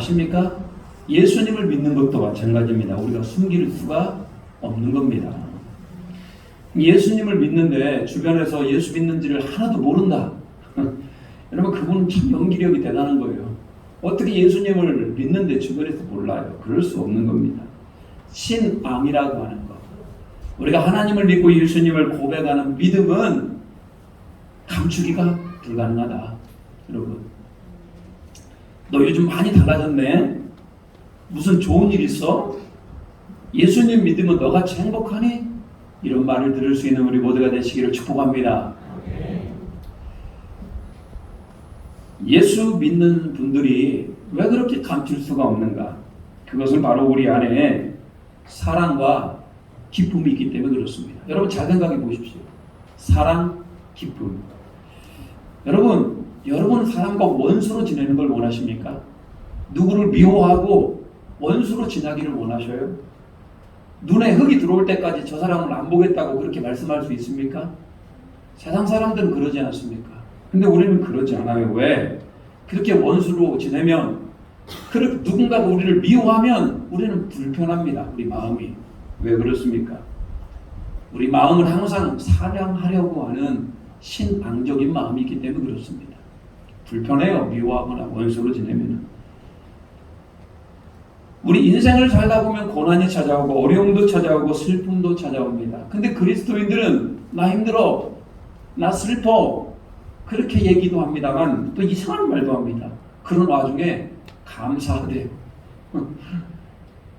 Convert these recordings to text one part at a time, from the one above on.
아십니까? 예수님을 믿는 것도 마찬가지입니다. 우리가 숨길 수가 없는 겁니다. 예수님을 믿는데 주변에서 예수 믿는지를 하나도 모른다. 여러분, 그분은 참 연기력이 대단한 거예요. 어떻게 예수님을 믿는데 주변에서 몰라요? 그럴 수 없는 겁니다. 신앙이라고 하는 것, 우리가 하나님을 믿고 예수님을 고백하는 믿음은 감추기가 불가능하다. 여러분, 너 요즘 많이 달라졌네? 무슨 좋은 일 있어? 예수님 믿으면 너같이 행복하니? 이런 말을 들을 수 있는 우리 모두가 되시기를 축복합니다. 예수 믿는 분들이 왜 그렇게 감출 수가 없는가? 그것은 바로 우리 안에 사랑과 기쁨이 있기 때문에 그렇습니다. 여러분, 잘 생각해 보십시오. 사랑, 기쁨. 여러분 사람과 원수로 지내는 걸 원하십니까? 누구를 미워하고 원수로 지나기를 원하셔요? 눈에 흙이 들어올 때까지 저 사람을 안 보겠다고 그렇게 말씀할 수 있습니까? 세상 사람들은 그러지 않습니까? 근데 우리는 그러지 않아요. 왜? 그렇게 원수로 지내면, 누군가가 우리를 미워하면 우리는 불편합니다. 우리 마음이. 왜 그렇습니까? 우리 마음은 항상 사랑하려고 하는 신앙적인 마음이 있기 때문에 그렇습니다. 불편해요. 미워하거나 원수로 지내면. 우리 인생을 살다 보면 고난이 찾아오고 어려움도 찾아오고 슬픔도 찾아옵니다. 근데 그리스도인들은 나 힘들어, 나 슬퍼, 그렇게 얘기도 합니다만 또 이상한 말도 합니다. 그런 와중에 감사하대요.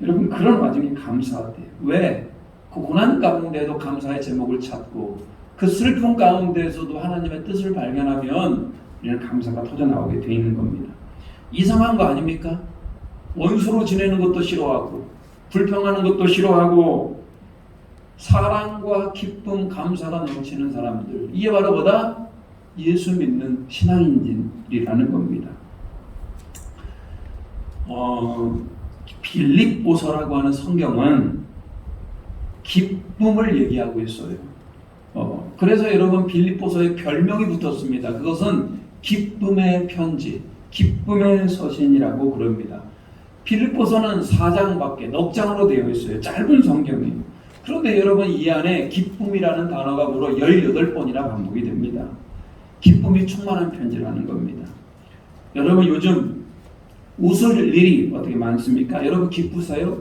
여러분, 그런 와중에 감사하대요. 왜? 그 고난 가운데도 감사의 제목을 찾고 그 슬픔 가운데에서도 하나님의 뜻을 발견하면 우리는 감사가 터져나오게 돼 있는 겁니다. 이상한 거 아닙니까? 원수로 지내는 것도 싫어하고 불평하는 것도 싫어하고 사랑과 기쁨, 감사가 넘치는 사람들, 이게 바로 뭐다? 예수 믿는 신앙인들이라는 겁니다. 빌립보서라고 하는 성경은 기쁨을 얘기하고 있어요. 그래서 여러분, 빌립보서에 별명이 붙었습니다. 그것은 기쁨의 편지, 기쁨의 서신이라고 그럽니다. 빌립보서는 4장밖에, 넉 장으로 되어 있어요. 짧은 성경이에요. 그런데 여러분, 이 안에 기쁨이라는 단어가 무려 18번이나 반복이 됩니다. 기쁨이 충만한 편지라는 겁니다. 여러분, 요즘 웃을 일이 어떻게 많습니까? 여러분, 기쁘세요?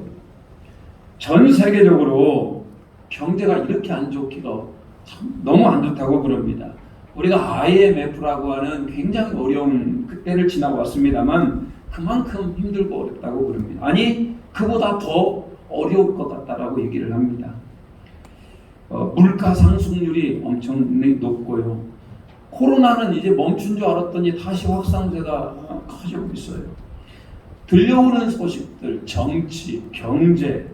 전 세계적으로 경제가 이렇게 안 좋기가 참 너무 안 좋다고 그럽니다. 우리가 IMF라고 하는 굉장히 어려운 그때를 지나고 왔습니다만 그만큼 힘들고 어렵다고 그럽니다. 아니, 그보다 더 어려울 것 같다라고 얘기를 합니다. 물가 상승률이 엄청 높고요. 코로나는 이제 멈춘 줄 알았더니 다시 확산세가 커지고 있어요. 들려오는 소식들, 정치, 경제,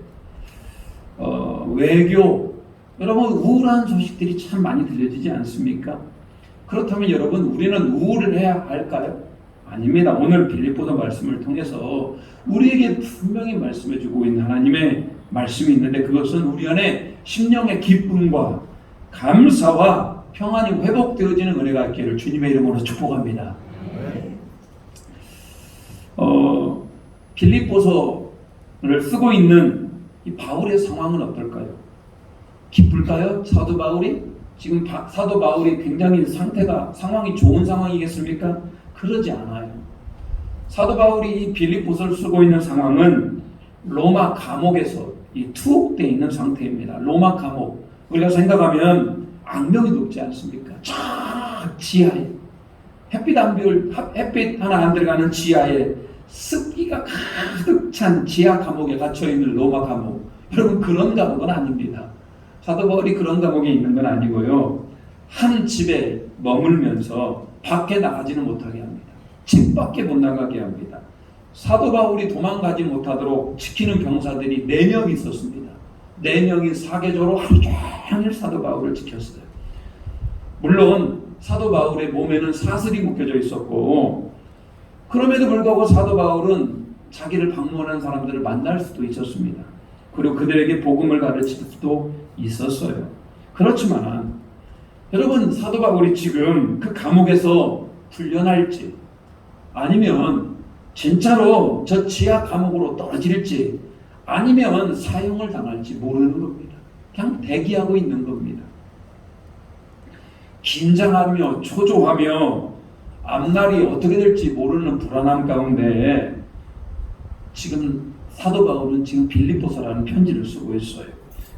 외교, 여러분, 우울한 소식들이 참 많이 들려지지 않습니까? 그렇다면 여러분, 우리는 우울을 해야 할까요? 아닙니다. 오늘 빌립보서 말씀을 통해서 우리에게 분명히 말씀해주고 있는 하나님의 말씀이 있는데, 그것은 우리 안에 심령의 기쁨과 감사와 평안이 회복되어지는 은혜가 있기를 주님의 이름으로 축복합니다. 빌립보서를 쓰고 있는 이 바울의 상황은 어떨까요? 기쁠까요? 사도 바울이? 지금 사도 바울이 굉장히 상황이 좋은 상황이겠습니까? 그러지 않아요. 사도 바울이 이 빌립보서를 쓰고 있는 상황은 로마 감옥에서 투옥되어 있는 상태입니다. 로마 감옥. 우리가 생각하면 악명이 높지 않습니까? 저 지하에 햇빛 하나 안 들어가는 지하에 습기가 가득 찬 지하 감옥에 갇혀있는 로마 감옥. 여러분, 그런 감옥은 아닙니다. 사도 바울이 그런 감옥에 있는 건 아니고요. 한 집에 머물면서 밖에 나가지는 못하게 합니다. 집 밖에 못 나가게 합니다. 사도 바울이 도망가지 못하도록 지키는 병사들이 4명 있었습니다. 4명이 사계조로 하루 종일 사도 바울을 지켰어요. 물론 사도 바울의 몸에는 사슬이 묶여져 있었고, 그럼에도 불구하고 사도 바울은 자기를 방문하는 사람들을 만날 수도 있었습니다. 그리고 그들에게 복음을 가르칠 수도 있었어요. 그렇지만 여러분, 사도 바울이 지금 그 감옥에서 풀려날지 아니면 진짜로 저 지하 감옥으로 떨어질지 아니면 사형을 당할지 모르는 겁니다. 그냥 대기하고 있는 겁니다. 긴장하며 초조하며 앞날이 어떻게 될지 모르는 불안함 가운데 지금 사도 바울은 지금 빌립보서라는 편지를 쓰고 있어요.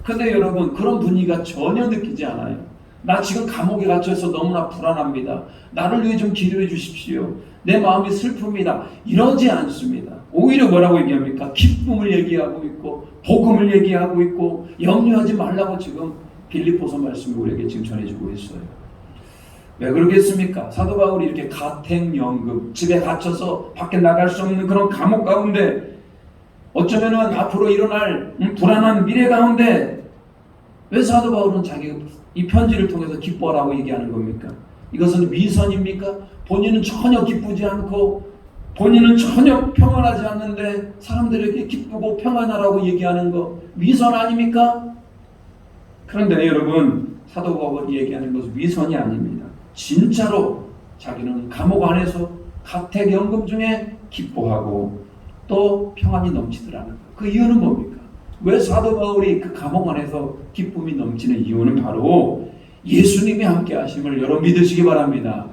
근데 여러분 그런 분위기가 전혀 느끼지 않아요. 나 지금 감옥에 갇혀서 너무나 불안합니다. 나를 위해 좀 기도해 주십시오. 내 마음이 슬픕니다. 이러지 않습니다. 오히려 뭐라고 얘기합니까? 기쁨을 얘기하고 있고 복음을 얘기하고 있고 염려하지 말라고 지금 빌립보서 말씀을 우리에게 지금 전해주고 있어요. 왜 그러겠습니까? 사도 바울이 이렇게 가택연금, 집에 갇혀서 밖에 나갈 수 없는 그런 감옥 가운데 어쩌면은 앞으로 일어날 불안한 미래 가운데 왜 사도 바울은 자기 이 편지를 통해서 기뻐하라고 얘기하는 겁니까? 이것은 위선입니까? 본인은 전혀 기쁘지 않고 본인은 전혀 평안하지 않는데 사람들에게 기쁘고 평안하라고 얘기하는 거 위선 아닙니까? 그런데 여러분 사도 바울이 얘기하는 것은 위선이 아닙니다. 진짜로 자기는 감옥 안에서 가택연금 중에 기뻐하고 또 평안이 넘치더라는 거예요. 그 이유는 뭡니까? 왜 사도 바울이 그 감옥 안에서 기쁨이 넘치는 이유는 바로 예수님이 함께 하심을 여러분 믿으시기 바랍니다.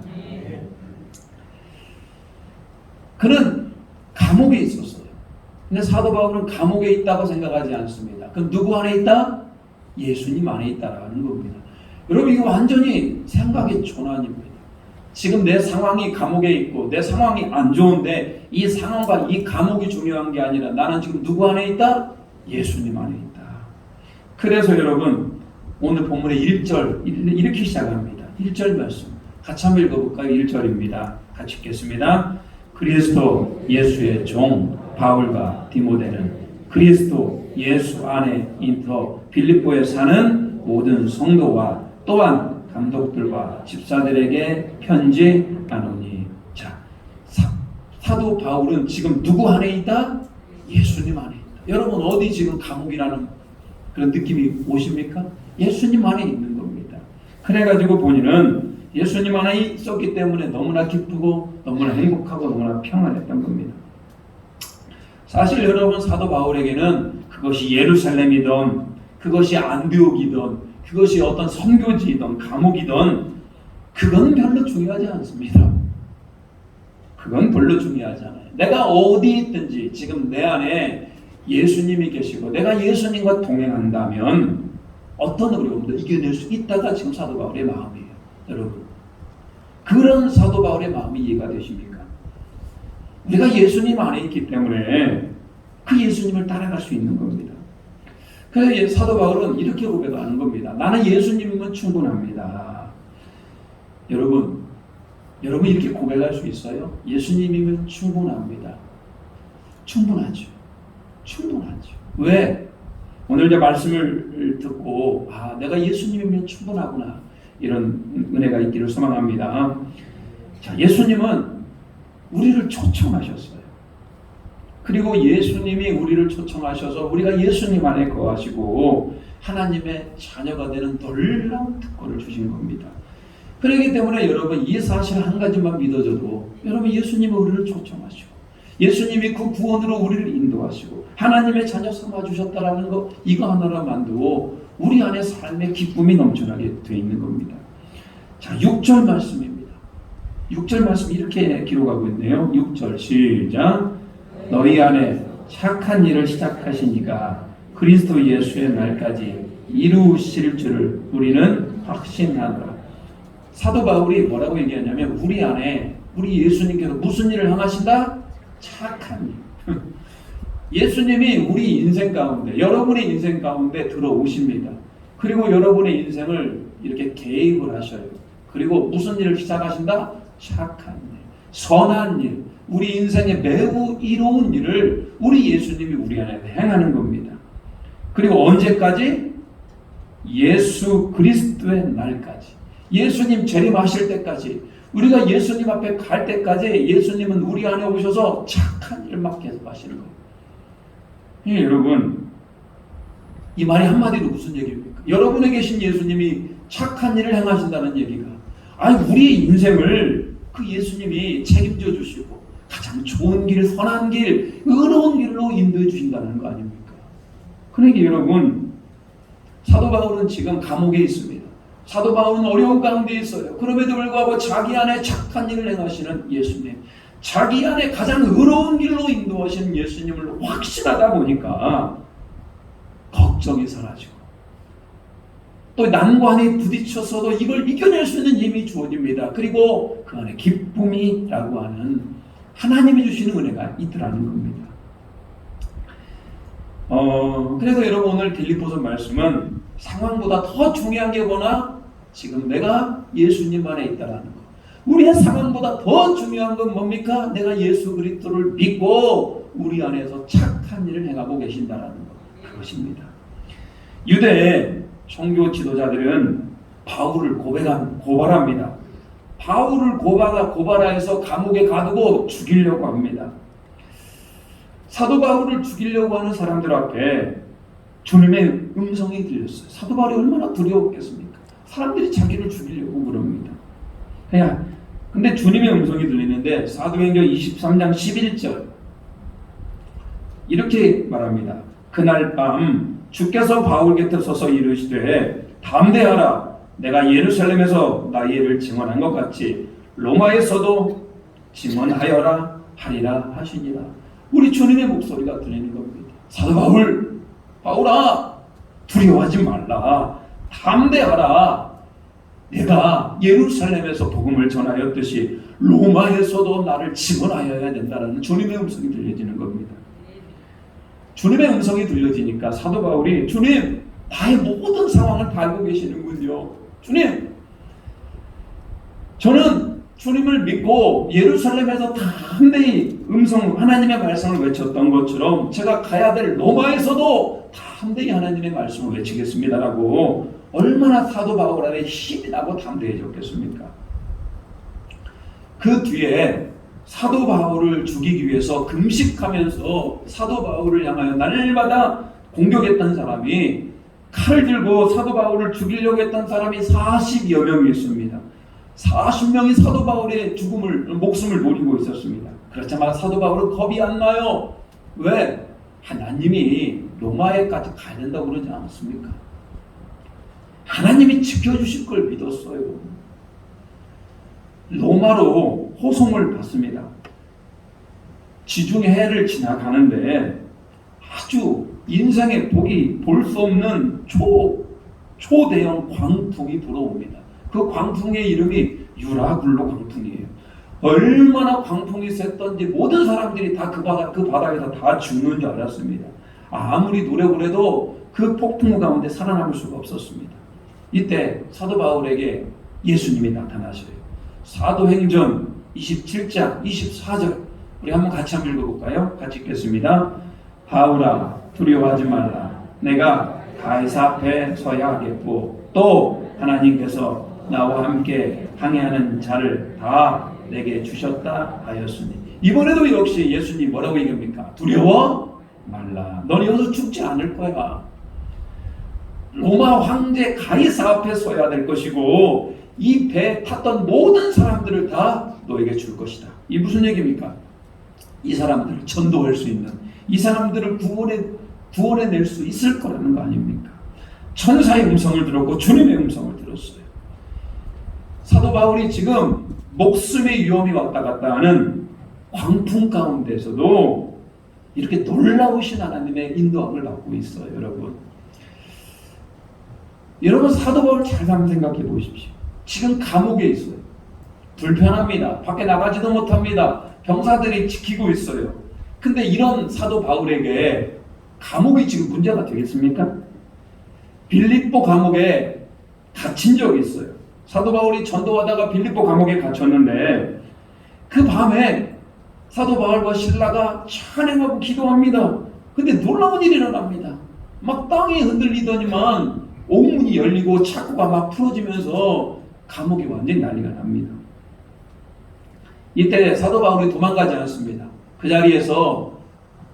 그는 감옥에 있었어요. 근데 사도 바울은 감옥에 있다고 생각하지 않습니다. 그럼 누구 안에 있다? 예수님 안에 있다라는 겁니다. 여러분 이거 완전히 생각의 전환입니다. 지금 내 상황이 감옥에 있고 내 상황이 안 좋은데 이 상황과 이 감옥이 중요한 게 아니라 나는 지금 누구 안에 있다? 예수님 안에 있다. 그래서 여러분 오늘 본문의 1절 이렇게 시작합니다. 1절 말씀 같이 한번 읽어볼까요? 1절입니다. 같이 읽겠습니다. 그리스도 예수의 종 바울과 디모데는 그리스도 예수 안에 인터 빌립보에 사는 모든 성도와 또한 감독들과 집사들에게 편지하노니. 자, 사도 바울은 지금 누구 안에 있다? 예수님 안에 있다. 여러분 어디 지금 감옥이라는 그런 느낌이 오십니까? 예수님 안에 있는 겁니다. 그래가지고 본인은 예수님 안에 있었기 때문에 너무나 기쁘고 너무나 행복하고 너무나 평안했던 겁니다. 사실 여러분 사도 바울에게는 그것이 예루살렘이든 그것이 안디옥이든 그것이 어떤 선교지이든 감옥이든 그건 별로 중요하지 않습니다. 그건 별로 중요하지 않아요. 내가 어디 있든지 지금 내 안에 예수님이 계시고 내가 예수님과 동행한다면 어떤 어려움도 이겨낼 수 있다가 지금 사도 바울의 마음이에요. 여러분 그런 사도 바울의 마음이 이해가 되십니까? 우리가 예수님 안에 있기 때문에 그 예수님을 따라갈 수 있는 겁니다. 그래서 사도 바울은 이렇게 고백하는 겁니다. 나는 예수님이면 충분합니다. 여러분 이렇게 고백할 수 있어요? 예수님이면 충분합니다. 충분하죠. 왜? 오늘 이제 말씀을 듣고 내가 예수님이면 충분하구나 이런 은혜가 있기를 소망합니다. 자, 예수님은 우리를 초청하셨어요. 그리고 예수님이 우리를 초청하셔서 우리가 예수님 안에 거하시고 하나님의 자녀가 되는 놀라운 특권을 주신 겁니다. 그렇기 때문에 여러분 이 사실 한 가지만 믿어줘도 여러분 예수님이 우리를 초청하시고 예수님이 그 구원으로 우리를 인도하시고 하나님의 자녀 삼아주셨다라는 거 이거 하나로만도 우리 안에 삶의 기쁨이 넘쳐나게 되어 있는 겁니다. 자, 6절 말씀입니다. 6절 말씀 이렇게 기록하고 있네요. 6절 시작. 너희 안에 착한 일을 시작하신 이가 그리스도 예수의 날까지 이루실 줄을 우리는 확신하노라. 사도 바울이 뭐라고 얘기하냐면 우리 안에 우리 예수님께서 무슨 일을 행하신다? 착한 일. 예수님이 우리 인생 가운데 여러분의 인생 가운데 들어오십니다. 그리고 여러분의 인생을 이렇게 개입을 하셔요. 그리고 무슨 일을 시작하신다? 착한 일, 선한 일, 우리 인생에 매우 이로운 일을 우리 예수님이 우리 안에 행하는 겁니다. 그리고 언제까지? 예수 그리스도의 날까지. 예수님 재림하실 때까지 우리가 예수님 앞에 갈 때까지 예수님은 우리 안에 오셔서 착한 일을 막 계속 하시는 거예요. 여러분 이 말이 한마디로 무슨 얘기입니까? 여러분에 계신 예수님이 착한 일을 행하신다는 얘기가 우리의 인생을 그 예수님이 책임져 주시고 가장 좋은 길, 선한 길, 의로운 길로 인도해 주신다는 거 아닙니까? 그러니까 여러분, 사도 바울은 지금 감옥에 있습니다. 사도 바울은 어려운 가운데 있어요. 그럼에도 불구하고 자기 안에 착한 일을 행하시는 예수님, 자기 안에 가장 의로운 길로 인도하시는 예수님을 확신하다 보니까 걱정이 사라지고 또 난관에 부딪혀서도 이걸 이겨낼 수 있는 힘이 주어집니다. 그리고 그 안에 기쁨이라고 하는 하나님이 주시는 은혜가 있더라는 겁니다. 그래서 여러분 오늘 빌립보서 말씀은 상황보다 더 중요한 게 뭐나 지금 내가 예수님 안에 있다라는 거. 우리의 상황보다 더 중요한 건 뭡니까? 내가 예수 그리스도를 믿고 우리 안에서 착한 일을 행하고 계신다라는 것. 그것입니다. 유대 종교 지도자들은 바울을 고발합니다. 바울을 고발해서 감옥에 가두고 죽이려고 합니다. 사도 바울을 죽이려고 하는 사람들 앞에 주님의 음성이 들렸어요. 사도 바울이 얼마나 두려웠겠습니까? 사람들이 자기를 죽이려고 그럽니다. 근데 주님의 음성이 들리는데 사도행전 23장 11절 이렇게 말합니다. 그날 밤 주께서 바울 곁에 서서 이르시되 담대하라. 내가 예루살렘에서 나의 일을 증언한 것 같이 로마에서도 증언하여라 하리라 하시니라. 우리 주님의 목소리가 들리는 겁니다. 사도 바울아 두려워하지 말라. 담대하라. 내가 예루살렘에서 복음을 전하였듯이 로마에서도 나를 증언하여야 된다는 주님의 음성이 들려지는 겁니다. 주님의 음성이 들려지니까 사도 바울이 주님 나의 모든 상황을 다 알고 계시는군요. 주님 저는 주님을 믿고 예루살렘에서 담대히 하나님의 말씀을 외쳤던 것처럼 제가 가야 될 로마에서도 담대히 하나님의 말씀을 외치겠습니다라고 얼마나 사도 바울 안에 힘이 나고 담대해졌겠습니까? 그 뒤에 사도 바울을 죽이기 위해서 금식하면서 사도 바울을 향하여 날마다 공격했던 사람이 칼을 들고 사도 바울을 죽이려고 했던 사람이 40여 명이 있습니다. 40명이 사도 바울의 목숨을 노리고 있었습니다. 그렇지만 사도 바울은 겁이 안 나요. 왜? 하나님이 로마에까지 가야 된다고 그러지 않았습니까? 하나님이 지켜주실 걸 믿었어요. 로마로 호송을 받습니다. 지중해 해를 지나가는데 아주 인생의 복이 볼 수 없는 초대형 광풍이 불어옵니다. 그 광풍의 이름이 유라굴로 광풍이에요. 얼마나 광풍이 셌던지 모든 사람들이 다 그 바다에서 다 죽는 줄 알았습니다. 아무리 노력을 해도 그 폭풍 가운데 살아남을 수가 없었습니다. 이때 사도 바울에게 예수님이 나타나셔요. 사도행전 27장 24절 우리 한번 같이 한번 읽어볼까요? 같이 읽겠습니다. 바울아 두려워하지 말라. 내가 가이사 앞에 서야 하겠고 또 하나님께서 나와 함께 항해하는 자를 다 내게 주셨다 하였으니. 이번에도 역시 예수님 뭐라고 얘기합니까? 두려워 말라. 너는 여기서 죽지 않을 거야. 로마 황제 가이사 앞에 서야 될 것이고 이 배에 탔던 모든 사람들을 다 너에게 줄 것이다. 이 무슨 얘기입니까? 이 사람들을 전도할 수 있는, 이 사람들을 구원해낼 수 있을 거라는 거 아닙니까? 천사의 음성을 들었고 주님의 음성을 들었어요. 사도 바울이 지금 목숨의 위험이 왔다 갔다 하는 광풍 가운데서도 이렇게 놀라우신 하나님의 인도함을 받고 있어요. 여러분 사도 바울 잘 한번 생각해 보십시오. 지금 감옥에 있어요. 불편합니다. 밖에 나가지도 못합니다. 병사들이 지키고 있어요. 근데 이런 사도 바울에게 감옥이 지금 문제가 되겠습니까? 빌립보 감옥에 갇힌 적이 있어요. 사도 바울이 전도하다가 빌립보 감옥에 갇혔는데 그 밤에 사도 바울과 실라가 찬양하고 기도합니다. 근데 놀라운 일이 일어납니다. 막 땅이 흔들리더니만 옥문이 열리고 창고가 막 풀어지면서 감옥이 완전히 난리가 납니다. 이때 사도 바울이 도망가지 않습니다. 그 자리에서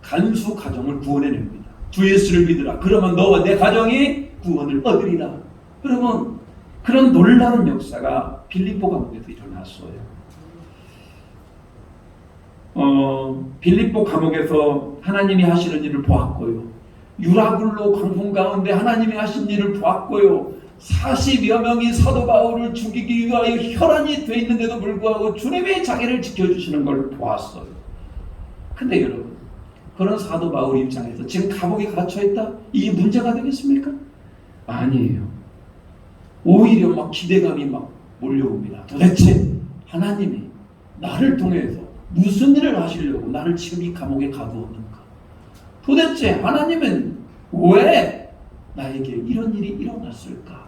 간수 가정을 구원해냅니다. 주 예수를 믿으라. 그러면 너와 내 가정이 구원을 얻으리라. 그러면 그런 놀라운 역사가 빌립보 감옥에서 일어났어요. 빌립보 감옥에서 하나님이 하시는 일을 보았고요. 유라굴로 광풍 가운데 하나님이 하신 일을 보았고요. 40여 명이 사도 바울을 죽이기 위하여 혈안이 돼 있는데도 불구하고 주님이 자기를 지켜주시는 걸 보았어요. 근데 여러분, 그런 사도 바울 입장에서 지금 감옥에 갇혀있다? 이게 문제가 되겠습니까? 아니에요. 오히려 막 기대감이 막 몰려옵니다. 도대체 하나님이 나를 통해서 무슨 일을 하시려고 나를 지금 이 감옥에 가두었는가? 도대체 하나님은 왜 나에게 이런 일이 일어났을까?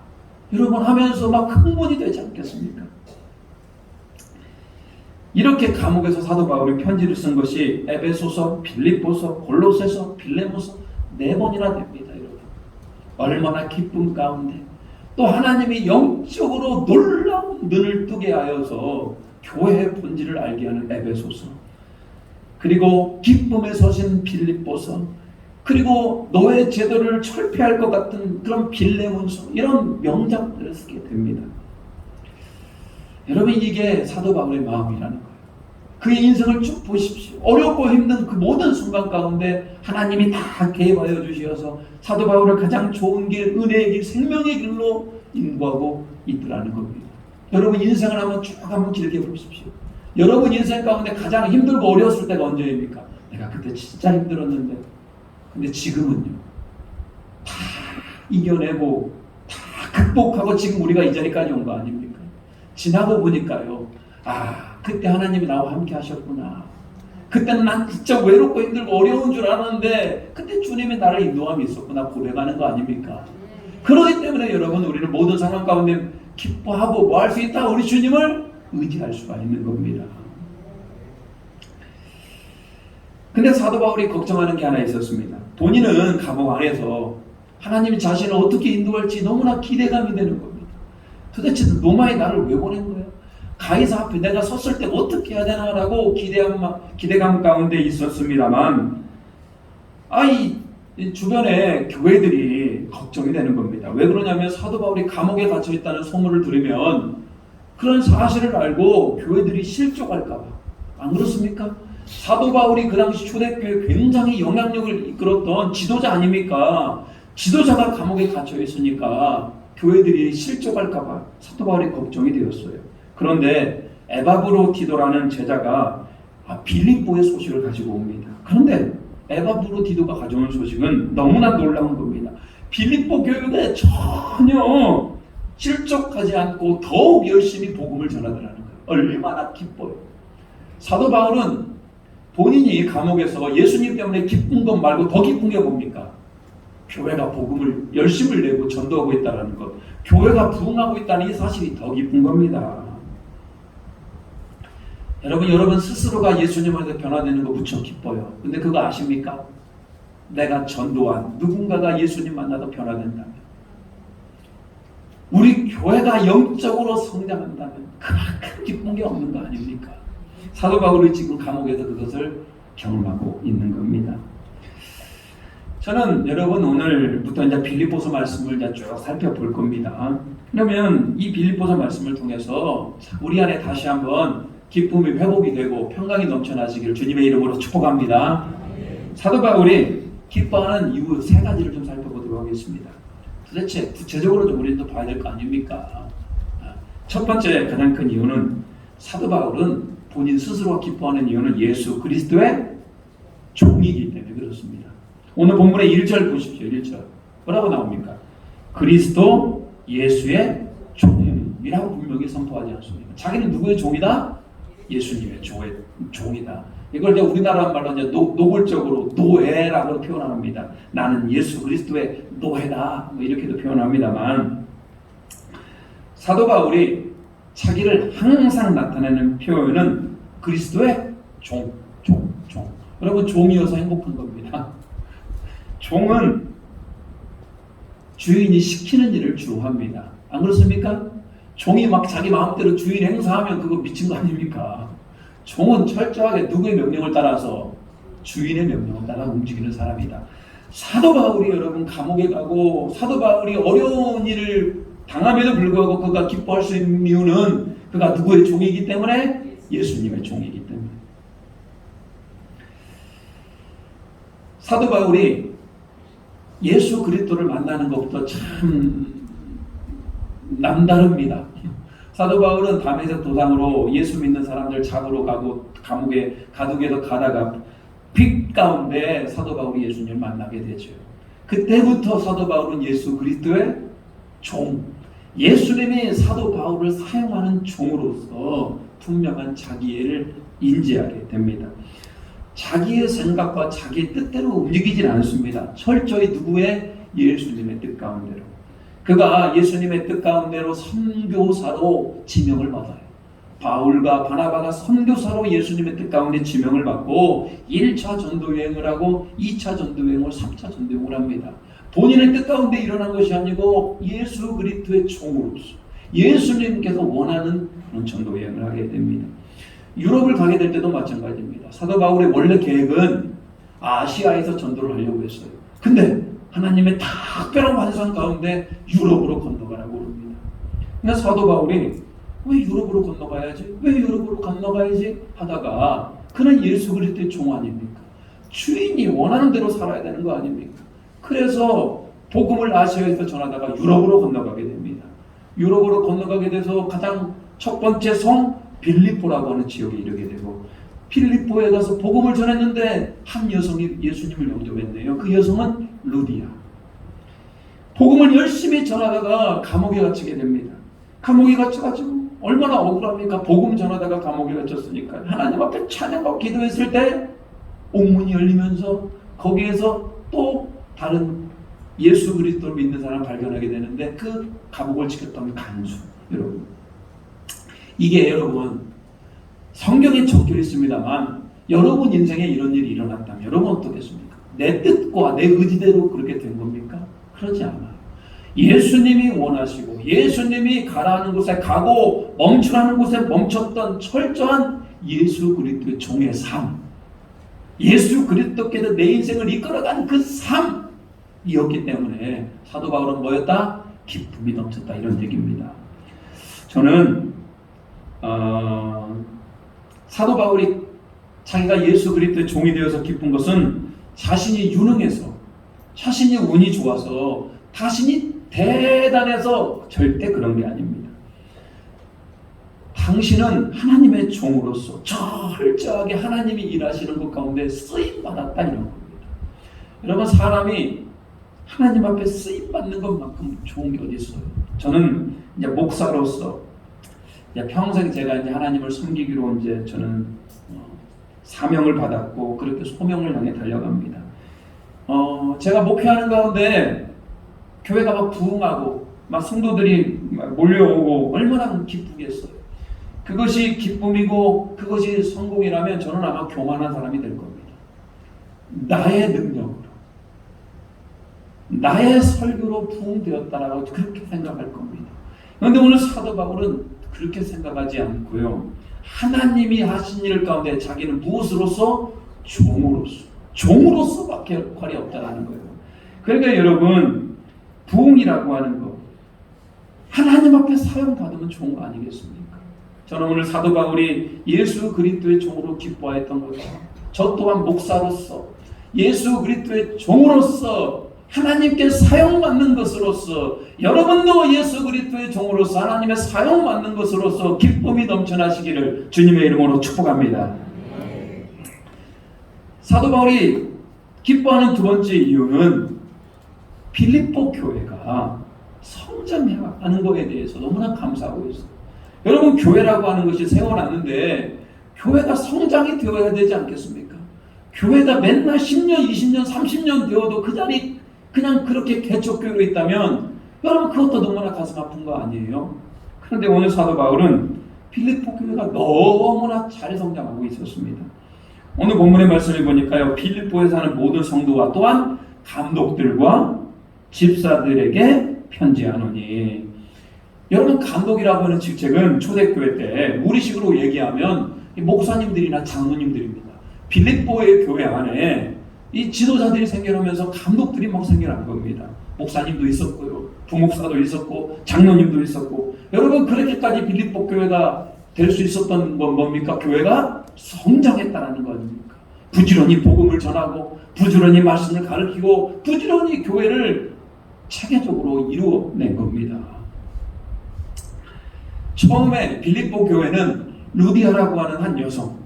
여러분 하면서 막 흥분이 되지 않겠습니까? 이렇게 감옥에서 사도 바울이 편지를 쓴 것이 에베소서, 빌립보서, 골로새서, 빌레모서 4번이나 됩니다. 여러분. 얼마나 기쁨 가운데 또 하나님이 영적으로 놀라운 눈을 뜨게 하여서 교회의 본질을 알게 하는 에베소서, 그리고 기쁨에 서신 빌립보서, 그리고 노예 제도를 철폐할 것 같은 그런 빌레몬서, 이런 명작들을 쓰게 됩니다. 여러분, 이게 사도 바울의 마음이라는 거예요. 그의 인생을 쭉 보십시오. 어렵고 힘든 그 모든 순간 가운데 하나님이 다 개입하여 주셔서 사도 바울을 가장 좋은 길, 은혜의 길, 생명의 길로 인도하고 있더라는 겁니다. 여러분 인생을 한번 길게 보십시오. 여러분 인생 가운데 가장 힘들고 어려웠을 때가 언제입니까? 내가 그때 진짜 힘들었는데, 근데 지금은요, 다 이겨내고 다 극복하고 지금 우리가 이 자리까지 온 거 아닙니까? 지나고 보니까요, 그때 하나님이 나와 함께 하셨구나. 그때는 난 진짜 외롭고 힘들고 어려운 줄 알았는데 그때 주님이 나를 인도함이 있었구나 고백하는 거 아닙니까? 그렇기 때문에 여러분, 우리는 모든 상황 가운데 기뻐하고 뭐 할 수 있다? 우리 주님을 의지할 수가 있는 겁니다. 근데 사도 바울이 걱정하는 게 하나 있었습니다. 본인은 감옥 안에서 하나님이 자신을 어떻게 인도할지 너무나 기대감이 되는 겁니다. 도대체 로마에 나를 왜 보낸 거야? 가이사 앞에 내가 섰을 때 어떻게 해야 되나라고 기대감 가운데 있었습니다만, 이 주변에 교회들이 걱정이 되는 겁니다. 왜 그러냐면 사도 바울이 감옥에 갇혀 있다는 소문을 들으면 그런 사실을 알고 교회들이 실족할까 봐. 안 그렇습니까? 사도 바울이 그 당시 초대교회에 굉장히 영향력을 이끌었던 지도자 아닙니까? 지도자가 감옥에 갇혀 있으니까 교회들이 실족할까 봐 사도 바울이 걱정이 되었어요. 그런데 에바브로디도라는 제자가 빌립보의 소식을 가지고 옵니다. 그런데 에바브로디도가 가져온 소식은 너무나 놀라운 겁니다. 빌립보 교회에 전혀 실족하지 않고 더욱 열심히 복음을 전하더라는 거예요. 얼마나 기뻐요. 사도 바울은 본인이 감옥에서 예수님 때문에 기쁜 것 말고 더 기쁜 게 뭡니까? 교회가 복음을 열심을 내고 전도하고 있다는 것, 교회가 부흥하고 있다는 이 사실이 더 기쁜 겁니다. 여러분 스스로가 예수님한테 변화되는 거 무척 기뻐요. 근데 그거 아십니까? 내가 전도한 누군가가 예수님 만나도 변화된다면, 우리 교회가 영적으로 성장한다면 그만큼 기쁜 게 없는 거 아닙니까? 사도 바울이 지금 감옥에서 그것을 경험하고 있는 겁니다. 저는 여러분 오늘부터 이제 빌립보서 말씀을 이제 쭉 살펴볼 겁니다. 그러면 이 빌립보서 말씀을 통해서 우리 안에 다시 한번 기쁨이 회복이 되고 평강이 넘쳐나시기를 주님의 이름으로 축복합니다. 사도 바울이 기뻐하는 이유 3가지를 좀 살펴보도록 하겠습니다. 도대체 구체적으로 좀 우리도 봐야 될 거 아닙니까? 첫 번째 가장 큰 이유는 사도 바울은 본인 스스로가 기뻐하는 이유는 예수 그리스도의 종이기 때문에 그렇습니다. 오늘 본문의 1절 보십시오. 1절 뭐라고 나옵니까? 그리스도 예수의 종이라고 분명히 선포하지 않습니까? 자기는 누구의 종이다? 예수님의 종이다. 이걸 이제 우리나라 말로 이제 노골적으로 노예라고 표현합니다. 나는 예수 그리스도의 노예다. 뭐 이렇게도 표현합니다만, 사도 바울이 자기를 항상 나타내는 표현은 그리스도의 종. 여러분, 종이어서 행복한 겁니다. 종은 주인이 시키는 일을 주로 합니다. 안 그렇습니까? 종이 막 자기 마음대로 주인 행사하면 그거 미친 거 아닙니까? 종은 철저하게 누구의 명령을 따라서 주인의 명령을 따라 움직이는 사람이다. 사도 바울이 여러분 감옥에 가고 사도 바울이 어려운 일을 당함에도 불구하고 그가 기뻐할 수 있는 이유는 그가 누구의 종이기 때문에? 예수님의 종이기 때문에. 사도 바울이 예수 그리스도를 만나는 것부터 참 남다릅니다. 사도 바울은 다메섹 도상으로 예수 믿는 사람들 잡으러 가고 가두게도 가다가 빛 가운데 사도 바울이 예수님을 만나게 되죠. 그때부터 사도 바울은 예수 그리스도의 종, 예수님이 사도 바울을 사용하는 종으로서 분명한 자기애를 인지하게 됩니다. 자기의 생각과 자기의 뜻대로 움직이질 않습니다. 철저히 누구의? 예수님의 뜻 가운데로. 그가 예수님의 뜻 가운데로 선교사로 지명을 받아요. 바울과 바나바가 선교사로 예수님의 뜻 가운데 지명을 받고 1차 전도여행을 하고 2차 전도여행을 3차 전도여행을 합니다. 본인의 뜻 가운데 일어난 것이 아니고 예수 그리스도의 종으로서 예수님께서 원하는 그런 전도여행을 하게 됩니다. 유럽을 가게 될 때도 마찬가지입니다. 사도 바울의 원래 계획은 아시아에서 전도를 하려고 했어요. 근데 하나님의 특별한 환상 가운데 유럽으로 건너가라고 합니다. 그러니까 사도 바울이 왜 유럽으로 건너가야지? 왜 유럽으로 건너가야지? 하다가 그는 예수 그리스도의 종 아닙니까? 주인이 원하는 대로 살아야 되는 거 아닙니까? 그래서 복음을 아시아에서 전하다가 유럽으로 건너가게 됩니다. 유럽으로 건너가게 돼서 가장 첫 번째 성 빌립보라고 하는 지역에 이르게 되고 빌립보에 가서 복음을 전했는데 한 여성이 예수님을 영접했네요. 그 여성은 루디아. 복음을 열심히 전하다가 감옥에 갇히게 됩니다. 감옥에 갇혀가지고 얼마나 억울합니까? 복음 전하다가 감옥에 갇혔으니까. 하나님 앞에 찬양하고 기도했을 때 옥문이 열리면서 거기에서 또 다른 예수 그리스도를 믿는 사람 발견하게 되는데 그 감옥을 지켰던 간수. 여러분, 이게 여러분 성경에 적혀 있습니다만 여러분 인생에 이런 일이 일어났다면 여러분 어떻겠습니까? 내 뜻과 내 의지대로 그렇게 된 겁니까? 그러지 않아요. 예수님이 원하시고 예수님이 가라는 곳에 가고 멈추라는 곳에 멈췄던 철저한 예수 그리스도의 종의 삶, 예수 그리스도께서 내 인생을 이끌어간 그 삶이었기 때문에 사도 바울은 뭐였다? 기쁨이 넘쳤다, 이런 얘기입니다. 저는 사도 바울이 자기가 예수 그리스도의 종이 되어서 기쁜 것은 자신이 유능해서, 자신이 운이 좋아서, 자신이 대단해서 절대 그런 게 아닙니다. 당신은 하나님의 종으로서 철저하게 하나님이 일하시는 것 가운데 쓰임받았다, 이런 겁니다. 여러분, 사람이 하나님 앞에 쓰임받는 것만큼 좋은 게 어디 있어요? 저는 이제 목사로서 평생 제가 이제 하나님을 섬기기로 이제 저는 사명을 받았고 그렇게 소명을 향해 달려갑니다. 제가 목회하는 가운데 교회가 막 부흥하고 막 성도들이 막 몰려오고 얼마나 기쁘겠어요. 그것이 기쁨이고 그것이 성공이라면 저는 아마 교만한 사람이 될 겁니다. 나의 능력으로, 나의 설교로 부흥되었다라고 그렇게 생각할 겁니다. 그런데 오늘 사도 바울은 그렇게 생각하지 않고요, 하나님이 하신 일 가운데 자기는 무엇으로서? 종으로서밖에 역할이 없다라는 거예요. 그러니까 여러분, 부흥이라고 하는 거 하나님 앞에 사용받으면 종 아니겠습니까? 저는 오늘 사도 바울이 예수 그리스도의 종으로 기뻐했던 것처럼 저 또한 목사로서 예수 그리스도의 종으로서 하나님께 사용받는 것으로서 여러분도 예수 그리스도의 종으로서 하나님의 사용받는 것으로서 기쁨이 넘쳐나시기를 주님의 이름으로 축복합니다. 사도 바울이 기뻐하는 두 번째 이유는 빌립보 교회가 성장하는 것에 대해서 너무나 감사하고 있어요. 여러분, 교회라고 하는 것이 세워놨는데 교회가 성장이 되어야 되지 않겠습니까? 교회가 맨날 10년, 20년, 30년 되어도 그 자리 그냥 그렇게 개척교회로 있다면 여러분, 그것도 너무나 가슴 아픈 거 아니에요? 그런데 오늘 사도 바울은 빌립보 교회가 너무나 잘 성장하고 있었습니다. 오늘 본문의 말씀을 보니까요, 빌립보에 사는 모든 성도와 또한 감독들과 집사들에게 편지하노니. 여러분, 감독이라고 하는 직책은 초대교회 때 우리식으로 얘기하면 목사님들이나 장로님들입니다. 빌립보의 교회 안에 이 지도자들이 생겨나면서 감독들이 막 생겨난 겁니다. 목사님도 있었고요, 부목사도 있었고, 장로님도 있었고. 여러분, 그렇게까지 빌립보 교회가 될 수 있었던 건 뭡니까? 교회가 성장했다는 거 아닙니까? 부지런히 복음을 전하고 부지런히 말씀을 가르치고 부지런히 교회를 체계적으로 이루어낸 겁니다. 처음에 빌립보 교회는 루디아라고 하는 한 여성,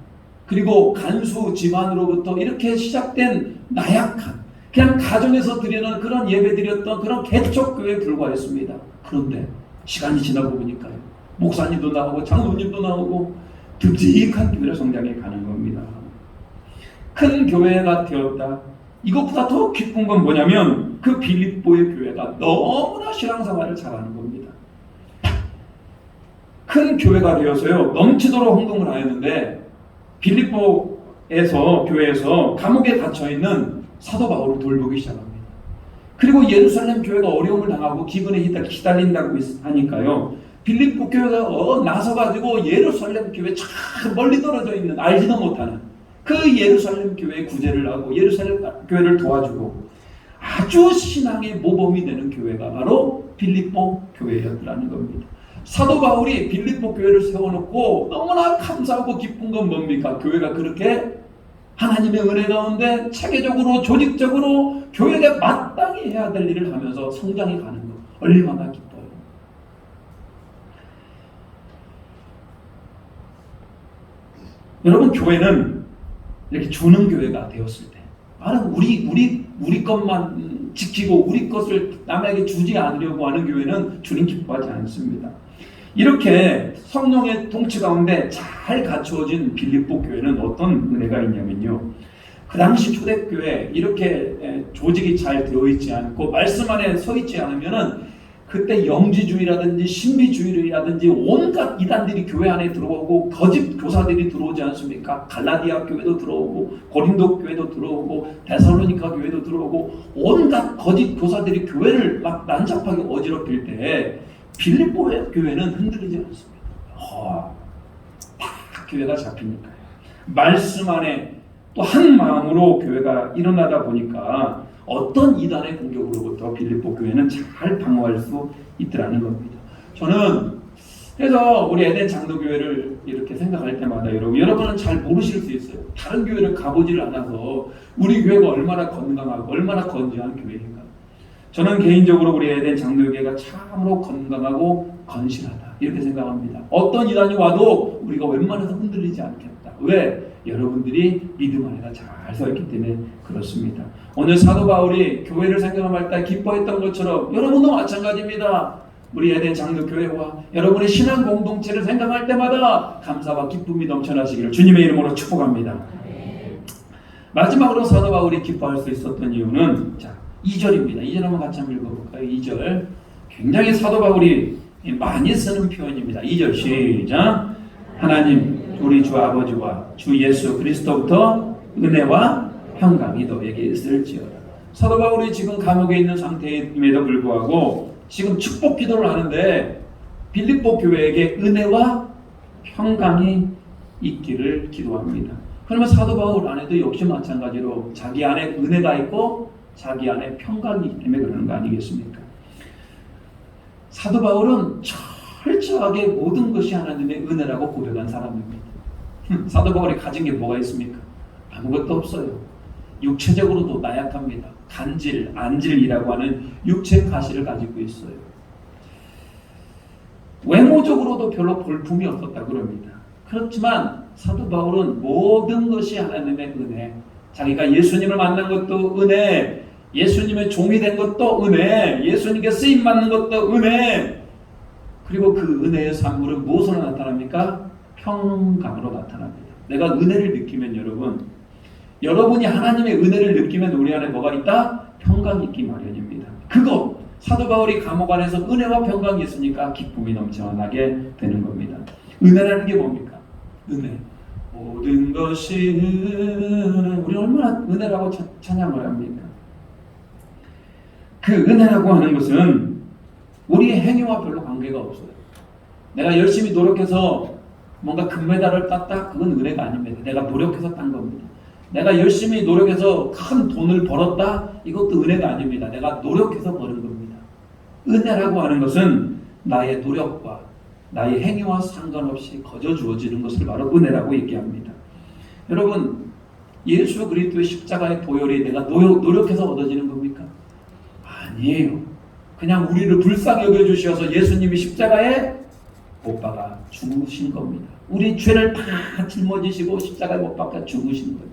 그리고 간수 집안으로부터 이렇게 시작된 나약한, 그냥 가정에서 드리는 그런 예배 드렸던 그런 개척교회에 불과했습니다. 그런데 시간이 지나고 보니까요, 목사님도 나오고 장로님도 나오고 듬직한 교회로 성장해 가는 겁니다. 큰 교회가 되었다. 이것보다 더 기쁜 건 뭐냐면 그 빌립보의 교회가 너무나 신앙생활을 잘하는 겁니다. 큰 교회가 되어서요, 넘치도록 헌금을 하였는데 빌립보에서 교회에서 감옥에 갇혀있는 사도 바울을 돌보기 시작합니다. 그리고 예루살렘 교회가 어려움을 당하고 기근에 시달린다고 하니까요, 빌립보 교회가 나서가지고 예루살렘 교회 참 멀리 떨어져 있는, 알지도 못하는 그 예루살렘 교회에 구제를 하고 예루살렘 교회를 도와주고 아주 신앙의 모범이 되는 교회가 바로 빌립보 교회였다는 겁니다. 사도 바울이 빌립보 교회를 세워놓고 너무나 감사하고 기쁜 건 뭡니까? 교회가 그렇게 하나님의 은혜 가운데 체계적으로 조직적으로 교회가 마땅히 해야 될 일을 하면서 성장해 가는 것, 얼마나 기뻐요. 여러분, 교회는 이렇게 주는 교회가 되었을 때, 나는 우리 것만 지키고 우리 것을 남에게 주지 않으려고 하는 교회는 주님 기뻐하지 않습니다. 이렇게 성령의 통치 가운데 잘 갖추어진 빌립보 교회는 어떤 은혜가 있냐면요, 그 당시 초대교회 이렇게 조직이 잘 되어 있지 않고 말씀 안에 서 있지 않으면은 그때 영지주의라든지 신비주의라든지 온갖 이단들이 교회 안에 들어오고 거짓 교사들이 들어오지 않습니까? 갈라디아 교회도 들어오고 고린도 교회도 들어오고 데살로니가 교회도 들어오고 온갖 거짓 교사들이 교회를 막 난잡하게 어지럽힐 때 빌립보의 교회는 흔들리지 않습니다. 다 교회가 잡히니까요. 말씀 안에 또 한 마음으로 교회가 일어나다 보니까 어떤 이단의 공격으로부터 빌립보 교회는 잘 방어할 수 있더라는 겁니다. 저는 그래서 우리 에덴 장로교회를 이렇게 생각할 때마다 여러분은 잘 모르실 수 있어요. 다른 교회를 가보지를 않아서 우리 교회가 얼마나 건강하고 얼마나 건전한 교회인가. 저는 개인적으로 우리 에덴 장로교회가 참으로 건강하고 건실하다 이렇게 생각합니다. 어떤 이단이 와도 우리가 웬만해서 흔들리지 않겠다. 왜? 여러분들이 믿음 안에가 잘 서 있기 때문에 그렇습니다. 오늘 사도 바울이 교회를 생각할 때 기뻐했던 것처럼 여러분도 마찬가지입니다. 우리 에덴 장로교회와 여러분의 신앙 공동체를 생각할 때마다 감사와 기쁨이 넘쳐나시기를 주님의 이름으로 축복합니다. 마지막으로 사도 바울이 기뻐할 수 있었던 이유는 2절입니다. 2절 한번 같이 한번 읽어볼까요? 2절 굉장히 사도 바울이 많이 쓰는 표현입니다. 2절 시작. 하나님 우리 주 아버지와 주 예수 그리스도부터 은혜와 평강이 너에게 있을지어다. 사도 바울이 지금 감옥에 있는 상태임에도 불구하고 지금 축복 기도를 하는데 빌립보 교회에게 은혜와 평강이 있기를 기도합니다. 그러면 사도 바울 안에도 역시 마찬가지로 자기 안에 은혜가 있고 자기 안에 평강이 있기 때문에 그러는 거 아니겠습니까? 사도 바울은 철저하게 모든 것이 하나님의 은혜라고 고백한 사람입니다. 사도 바울이 가진 게 뭐가 있습니까? 아무것도 없어요. 육체적으로도 나약합니다. 간질, 안질이라고 하는 육체 가시를 가지고 있어요. 외모적으로도 별로 볼품이 없었다 그럽니다. 그렇지만 사도 바울은 모든 것이 하나님의 은혜, 자기가 예수님을 만난 것도 은혜, 예수님의 종이 된 것도 은혜, 예수님께 쓰임받는 것도 은혜, 그리고 그 은혜의 산물은 무엇으로 나타납니까? 평강으로 나타납니다. 내가 은혜를 느끼면 여러분이 하나님의 은혜를 느끼면 우리 안에 뭐가 있다? 평강이 있기 마련입니다. 그거 사도 바울이 감옥 안에서 은혜와 평강이 있으니까 기쁨이 넘쳐나게 되는 겁니다. 은혜라는 게 뭡니까? 은혜. 모든 것이 은혜. 우리 얼마나 은혜라고 찬양을 합니까? 그 은혜라고 하는 것은 우리의 행위와 별로 관계가 없어요. 내가 열심히 노력해서 뭔가 금메달을 땄다? 그건 은혜가 아닙니다. 내가 노력해서 딴 겁니다. 내가 열심히 노력해서 큰 돈을 벌었다? 이것도 은혜가 아닙니다. 내가 노력해서 버는 겁니다. 은혜라고 하는 것은 나의 노력과 나의 행위와 상관없이 거저 주어지는 것을 바로 은혜라고 얘기합니다. 여러분, 예수 그리스도의 십자가의 보혈이 내가 노력해서 얻어지는 겁니까? 아니에요. 그냥 우리를 불쌍히 여겨주셔서 예수님이 십자가에 못 박아 죽으신 겁니다. 우리 죄를 다 짊어지시고 십자가에 못 박아 죽으신 거예요.